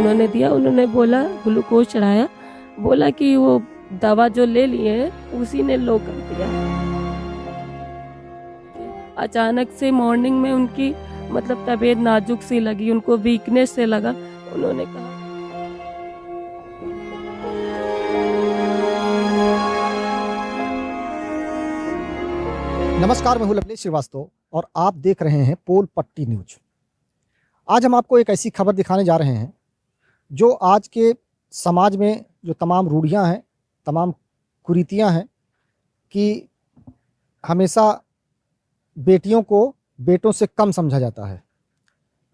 उन्होंने दिया, उन्होंने बोला ग्लूकोज चढ़ाया, बोला कि वो दवा जो ले लिए हैं उसी ने लो कर दिया। अचानक से मॉर्निंग में उनकी मतलब तबीयत नाजुक सी लगी, उनको वीकनेस से लगा। उन्होंने कहा नमस्कार, मैं हूं लवलेश श्रीवास्तव और आप देख रहे हैं पोल पट्टी न्यूज। आज हम आपको एक ऐसी खबर दिखाने जा रहे हैं जो आज के समाज में जो तमाम रूढ़ियां हैं, तमाम कुरीतियां हैं कि हमेशा बेटियों को बेटों से कम समझा जाता है।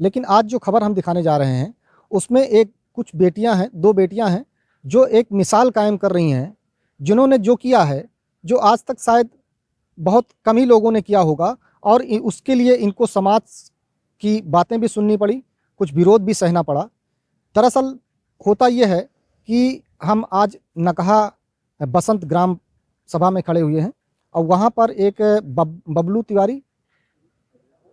लेकिन आज जो खबर हम दिखाने जा रहे हैं उसमें एक कुछ बेटियां हैं, 2 बेटियां हैं जो एक मिसाल कायम कर रही हैं, जिन्होंने जो किया है जो आज तक शायद बहुत कम ही लोगों ने किया होगा और उसके लिए इनको समाज की बातें भी सुननी पड़ी, कुछ विरोध भी सहना पड़ा। दरअसल होता यह है कि हम आज नकहा बसंत ग्राम सभा में खड़े हुए हैं और वहाँ पर एक बबलू तिवारी,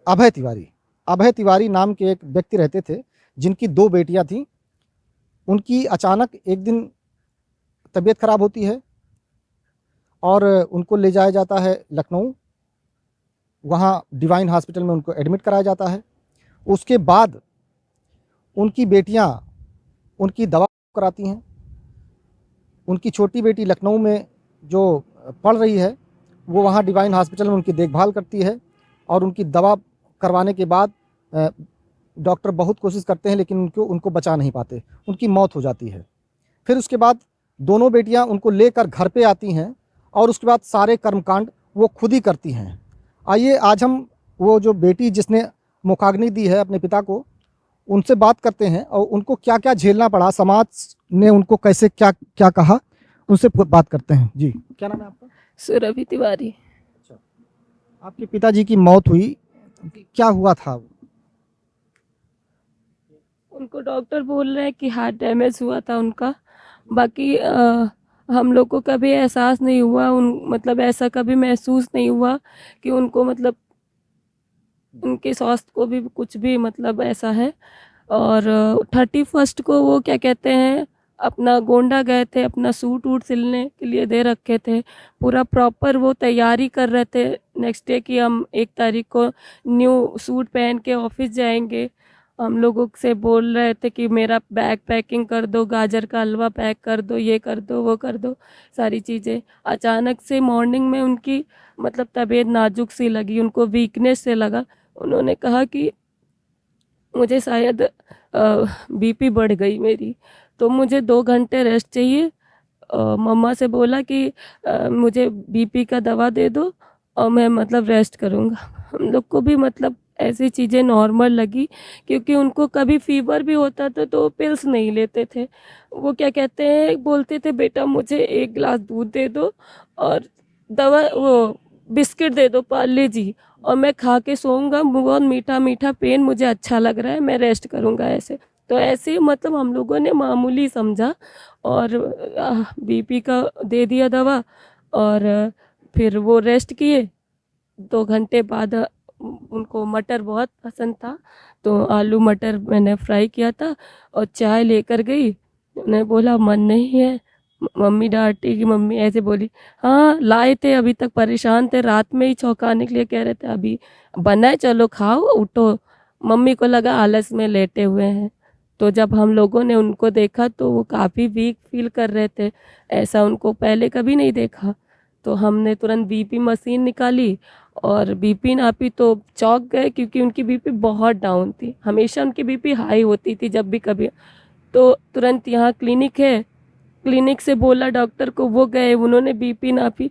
अभय तिवारी नाम के एक व्यक्ति रहते थे जिनकी 2 बेटियां थीं। उनकी अचानक एक दिन तबीयत खराब होती है और उनको ले जाया जाता है लखनऊ। वहाँ डिवाइन हॉस्पिटल में उनको एडमिट कराया जाता है। उसके बाद उनकी बेटियां उनकी दवा कराती हैं। उनकी छोटी बेटी लखनऊ में जो पढ़ रही है वो वहाँ डिवाइन हॉस्पिटल में उनकी देखभाल करती है और उनकी दवा करवाने के बाद डॉक्टर बहुत कोशिश करते हैं लेकिन उनको बचा नहीं पाते, उनकी मौत हो जाती है। फिर उसके बाद दोनों बेटियां उनको लेकर घर पे आती हैं और उसके बाद सारे कर्मकांड वो खुद ही करती हैं। आइए आज हम वो जो बेटी जिसने मुखाग्नि दी है अपने पिता को, उनसे बात करते हैं और उनको क्या क्या झेलना पड़ा, समाज ने उनको कैसे क्या क्या कहा, उनसे बात करते हैं। जी, क्या नाम है आपका? सुरभि तिवारी। अच्छा, आपके पिताजी की मौत हुई, क्या हुआ था? उनको डॉक्टर बोल रहे हैं कि हार्ट डैमेज हुआ था उनका। बाकी हम लोग को कभी एहसास नहीं हुआ, मतलब ऐसा कभी महसूस नहीं हुआ कि उनको मतलब उनके स्वास्थ्य को भी कुछ भी मतलब ऐसा है। और 31 को वो क्या कहते हैं अपना गोंडा गए थे, अपना सूट वूट सिलने के लिए दे रखे थे, पूरा प्रॉपर वो तैयारी कर रहे थे नेक्स्ट डे कि हम 1 तारीख को न्यू सूट पहन के ऑफिस जाएंगे। हम लोगों से बोल रहे थे कि मेरा बैग पैकिंग कर दो, गाजर का हलवा पैक कर दो, ये कर दो, वो कर दो, सारी चीज़ें। अचानक से मॉर्निंग में उनकी मतलब तबीयत नाजुक सी लगी, उनको वीकनेस से लगा। उन्होंने कहा कि मुझे शायद बीपी बढ़ गई मेरी, तो मुझे 2 घंटे रेस्ट चाहिए। मम्मा से बोला कि मुझे बीपी का दवा दे दो और मैं मतलब रेस्ट करूँगा। हम लोग को भी मतलब ऐसी चीज़ें नॉर्मल लगी क्योंकि उनको कभी फीवर भी होता था तो पिल्स नहीं लेते थे। वो क्या कहते हैं बोलते थे बेटा मुझे 1 गिलास दूध दे दो और दवा वो बिस्किट दे दो पार्ले जी और मैं खा के सोऊंगा, बहुत मीठा मीठा पेन मुझे अच्छा लग रहा है, मैं रेस्ट करूँगा। ऐसे तो ऐसे मतलब हम लोगों ने मामूली समझा और बीपी का दे दिया दवा और फिर वो रेस्ट किए। 2 घंटे बाद उनको मटर बहुत पसंद था तो आलू मटर मैंने फ्राई किया था और चाय लेकर गई। उन्हें बोला मन नहीं है, मम्मी डांटी कि मम्मी ऐसे बोली हाँ लाए थे, अभी तक परेशान थे, रात में ही चौंकाने के लिए कह रहे थे अभी बना है चलो खाओ उठो। मम्मी को लगा आलस में लेटे हुए हैं। तो जब हम लोगों ने उनको देखा तो वो काफ़ी वीक फील कर रहे थे, ऐसा उनको पहले कभी नहीं देखा। तो हमने तुरंत बीपी मशीन निकाली और बीपी नापी तो चौंक गए क्योंकि उनकी बीपी बहुत डाउन थी, हमेशा उनकी बीपी हाई होती थी जब भी कभी। तो तुरंत यहाँ क्लिनिक है, क्लिनिक से बोला डॉक्टर को, वो गए, उन्होंने बीपी नापी,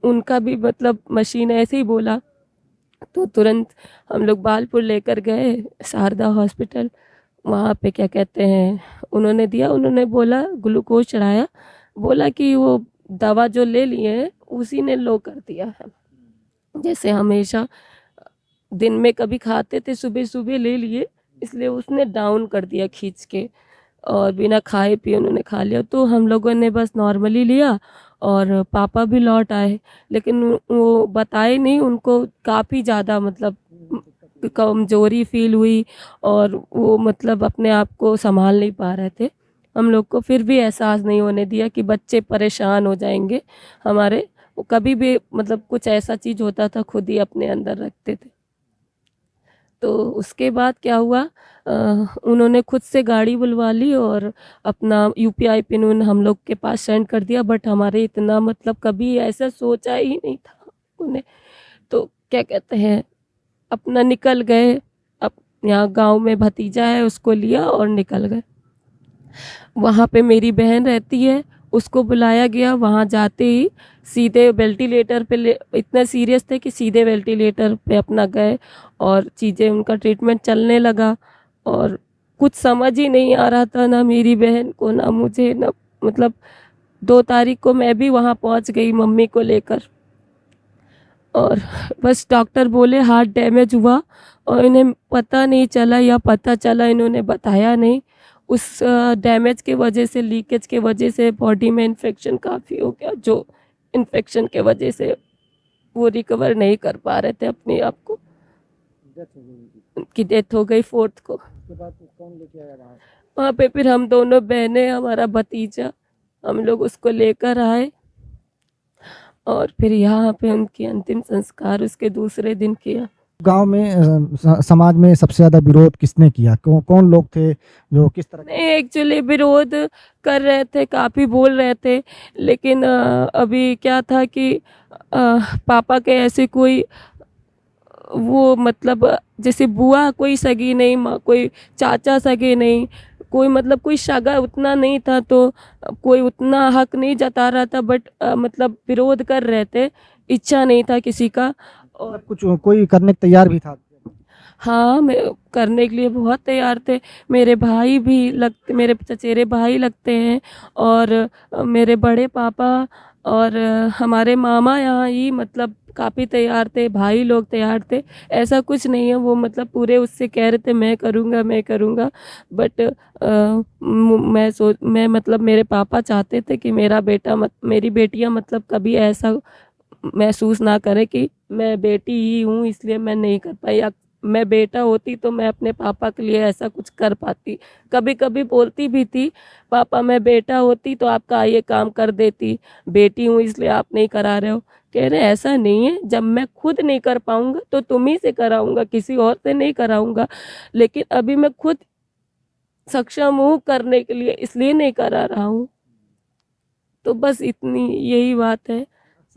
उनका भी मतलब मशीन ऐसे ही बोला। तो तुरंत हम लोग बालपुर लेकर गए शारदा हॉस्पिटल। वहाँ पे क्या कहते हैं उन्होंने दिया, उन्होंने बोला ग्लूकोज चढ़ाया, बोला कि वो दवा जो ले लिए हैं उसी ने लो कर दिया है। जैसे हमेशा दिन में कभी खाते थे सुबह सुबह ले लिए, इसलिए उसने डाउन कर दिया खींच के और बिना खाए पिए उन्होंने खा लिया। तो हम लोगों ने बस नॉर्मली लिया और पापा भी लौट आए, लेकिन वो बताए नहीं, उनको काफ़ी ज़्यादा मतलब कमज़ोरी फ़ील हुई और वो मतलब अपने आप को सँभाल नहीं पा रहे थे। हम लोग को फिर भी एहसास नहीं होने दिया कि बच्चे परेशान हो जाएँगे हमारे। वो कभी भी मतलब कुछ ऐसा चीज़ होता था खुद ही अपने अंदर रखते थे। तो उसके बाद क्या हुआ, उन्होंने खुद से गाड़ी बुलवा ली और अपना यूपीआई पिन उन हम लोग के पास सेंड कर दिया। बट हमारे इतना मतलब कभी ऐसा सोचा ही नहीं था उन्हें। तो क्या कहते हैं, अपना निकल गए। अब यहाँ गांव में भतीजा है, उसको लिया और निकल गए। वहाँ पे मेरी बहन रहती है, उसको बुलाया गया। वहाँ जाते ही सीधे वेंटिलेटर पे इतने सीरियस थे कि सीधे वेंटिलेटर पे अपना गए और चीज़ें उनका ट्रीटमेंट चलने लगा। और कुछ समझ ही नहीं आ रहा था, ना मेरी बहन को ना मुझे, ना मतलब 2 तारीख को मैं भी वहाँ पहुँच गई मम्मी को लेकर। और बस डॉक्टर बोले हार्ट डैमेज हुआ और इन्हें पता नहीं चला, या पता चला इन्होंने बताया नहीं। उस डैमेज के वजह से, लीकेज के वजह से बॉडी में इन्फेक्शन काफ़ी हो गया, जो इन्फेक्शन के वजह से वो रिकवर नहीं कर पा रहे थे अपने आप को। डेथ हो गई उनकी। उनकी डेथ हो गई 4th को। उसके बाद कौन लेके आया वहाँ? वहाँ पे फिर हम दोनों बहनें, हमारा भतीजा, हम लोग उसको लेकर आए और फिर यहाँ पे उनकी अंतिम संस्कार उसके दूसरे दिन किया। गांव में समाज में सबसे ज्यादा विरोध किसने किया? कौन लोग थे जो किस तरह नहीं, एक्चुअली विरोध कर रहे थे, काफ़ी बोल रहे थे। लेकिन अभी क्या था कि पापा के ऐसे कोई वो मतलब जैसे बुआ कोई सगी नहीं, कोई चाचा सगे नहीं, कोई मतलब कोई सगा उतना नहीं था। तो कोई उतना हक नहीं जता रहा था। बट मतलब विरोध कर रहे थे, इच्छा नहीं था किसी का। और मतलब कुछ कोई करने को तैयार भी था? हाँ, मैं करने के लिए बहुत तैयार थे। मेरे भाई भी लगते, मेरे चचेरे भाई लगते हैं और मेरे बड़े पापा और हमारे मामा यहाँ ही मतलब काफ़ी तैयार थे, भाई लोग तैयार थे। ऐसा कुछ नहीं है, वो मतलब पूरे उससे कह रहे थे मैं करूँगा, मैं करूँगा। बट मैं मतलब मेरे पापा चाहते थे कि मेरा बेटा मेरी बेटियाँ मतलब कभी ऐसा महसूस ना करें कि मैं बेटी ही हूँ इसलिए मैं नहीं कर पाई। मैं बेटा होती तो मैं अपने पापा के लिए ऐसा कुछ कर पाती। कभी कभी बोलती भी थी, पापा मैं बेटा होती तो आपका ये काम कर देती, बेटी हूँ इसलिए आप नहीं करा रहे हो। कह रहे ऐसा नहीं है, जब मैं खुद नहीं कर पाऊंगा तो तुम ही से कराऊंगा, किसी और से नहीं कराऊंगा। लेकिन अभी मैं खुद सक्षम हूँ करने के लिए, इसलिए नहीं करा रहा हूँ। तो बस इतनी यही बात है।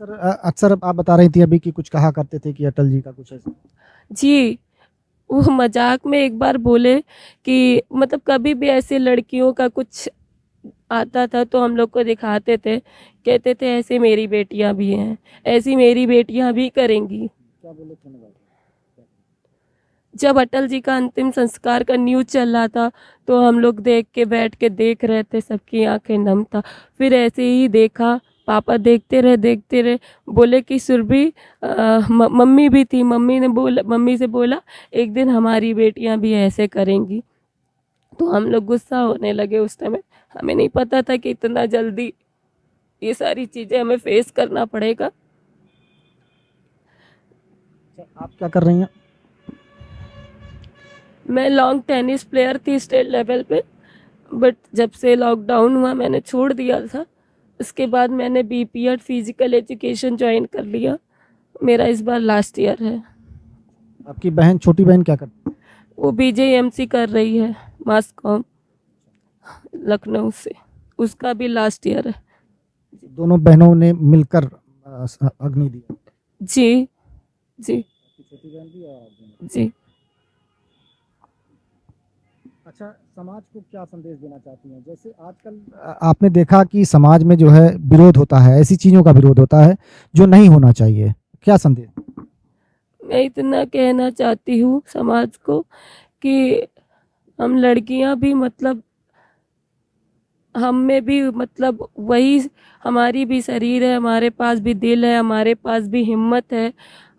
अक्सर आप बता रही थी अभी कि कुछ कहा करते थे कि अटल जी का कुछ ऐसा। जी, वो मजाक में एक बार बोले कि मतलब कभी भी ऐसे लड़कियों का कुछ आता था तो हम लोग को दिखाते थे, कहते थे ऐसे मेरी बेटियां भी हैं, ऐसी मेरी बेटियां भी करेंगी। क्या बोले थे ना? जब अटल जी का अंतिम संस्कार का न्यूज़ चल रहा था तो हम लोग बैठ के देख रहे थे, सबकी आंखें नम था। फिर ऐसे ही देखा, पापा देखते रहे। बोले कि सुरभि, मम्मी भी थी, मम्मी से बोला एक दिन हमारी बेटियां भी ऐसे करेंगी। तो हम लोग गुस्सा होने लगे उस टाइम। हमें नहीं पता था कि इतना जल्दी ये सारी चीज़ें हमें फेस करना पड़ेगा। आप क्या कर रही हैं? मैं लॉन्ग टेनिस प्लेयर थी स्टेट लेवल पे। बट जब से लॉकडाउन हुआ मैंने छोड़ दिया था। उसके बाद मैंने बीपीएड फिजिकल एजुकेशन ज्वाइन कर लिया। मेरा इस बार लास्ट ईयर है। आपकी बहन, छोटी बहन क्या करती है? वो बीजेएमसी कर रही है, मास कॉम, लखनऊ से। उसका भी लास्ट ईयर है। दोनों बहनों ने मिलकर अग्नि दिया? जी जी छोटी बहन भी और आप दोनों? जी। अच्छा, समाज को क्या संदेश देना चाहती हैं? जैसे आजकल आपने देखा कि समाज में जो है विरोध होता है, ऐसी चीज़ों का विरोध होता है जो नहीं होना चाहिए। क्या संदेश? मैं इतना कहना चाहती हूँ समाज को कि हम लड़कियां भी मतलब हम में भी मतलब वही, हमारी भी शरीर है, हमारे पास भी दिल है, हमारे पास भी हिम्मत है।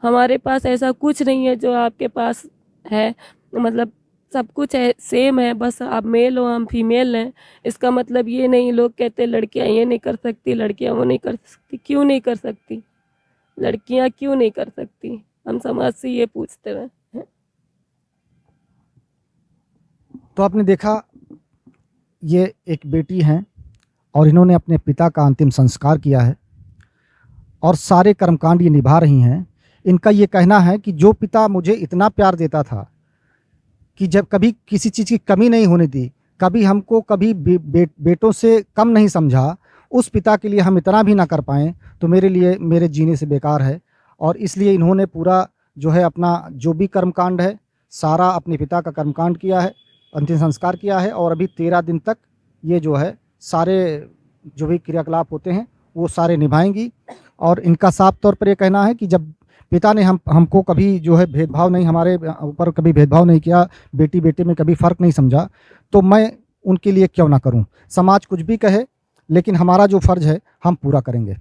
हमारे पास ऐसा कुछ नहीं है जो आपके पास है। मतलब सब कुछ है, सेम है, बस आप मेल हो हम फीमेल हैं। इसका मतलब ये नहीं, लोग कहते हैं लड़कियां ये नहीं कर सकती, लड़कियां वो नहीं कर सकती। क्यों नहीं कर सकती? लड़कियां क्यों नहीं कर सकती? हम समाज से ये पूछते हैं। तो आपने देखा ये एक बेटी हैं और इन्होंने अपने पिता का अंतिम संस्कार किया है और सारे कर्मकांड ये निभा रही हैं। इनका ये कहना है कि जो पिता मुझे इतना प्यार देता था कि जब कभी किसी चीज़ की कमी नहीं होने दी, कभी हमको कभी बेटों से कम नहीं समझा, उस पिता के लिए हम इतना भी ना कर पाएँ तो मेरे लिए मेरे जीने से बेकार है। और इसलिए इन्होंने पूरा जो है अपना जो भी कर्मकांड है सारा अपने पिता का कर्मकांड किया है, अंतिम संस्कार किया है और अभी 13 दिन तक ये जो है सारे जो भी क्रियाकलाप होते हैं वो सारे निभाएंगी। और इनका साफ तौर पर ये कहना है कि जब पिता ने हमको कभी जो है भेदभाव नहीं, हमारे ऊपर कभी भेदभाव नहीं किया, बेटी बेटे में कभी फ़र्क नहीं समझा, तो मैं उनके लिए क्यों ना करूं। समाज कुछ भी कहे लेकिन हमारा जो फ़र्ज़ है हम पूरा करेंगे।